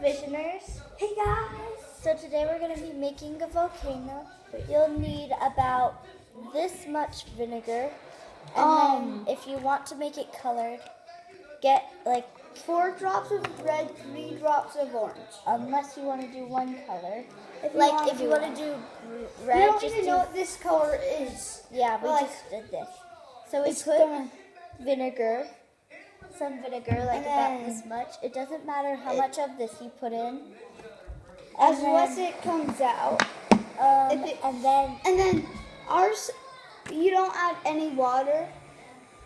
Visioners. Hey guys! So today we're going to be making a volcano. You'll need about this much vinegar. And then if you want to make it colored, get like 4 drops of red, 3 drops of orange. unless you want to do one color. If you want to do red, we don't just even know what this color is. Yeah, we just did this. So we put vinegar, some vinegar, like about this much. It doesn't matter how much of this you put in. Unless it comes out. And then ours, you don't add any water.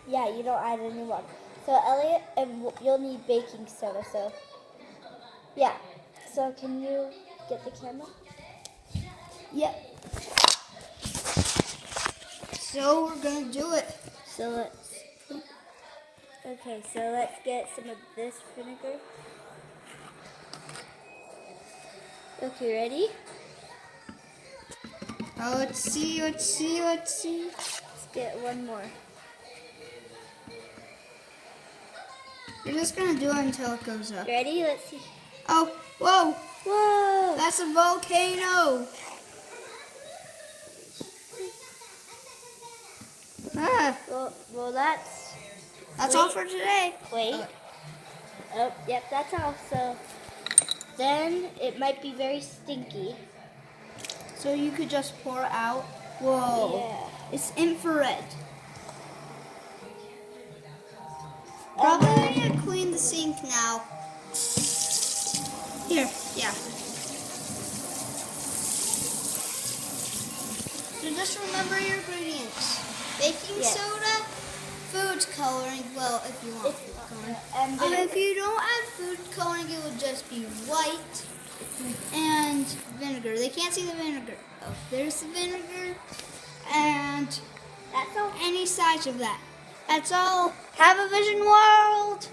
Yeah, you don't add any water. So Elliot, you'll need baking soda. So yeah. So can you get the camera? Yep. So we're gonna do it. So let's get some of this vinegar. Okay, ready? Oh, let's see. Let's get one more. We're just gonna do it until it goes up. Ready? Let's see. Oh, whoa! Whoa! That's a volcano! Ah, Well, that's all for today. Wait. Oh, yep, that's all. So then it might be very stinky. So you could just pour out. Whoa. Yeah. It's infrared. Probably gonna clean the sink now. Here, yeah. So just remember your ingredients. Baking soda, food coloring, well, if you want food coloring. And if you don't add food coloring, it would just be white and vinegar. They can't see the vinegar. Oh, there's the vinegar. And That's all. any size of that. That's all. Have a vision world.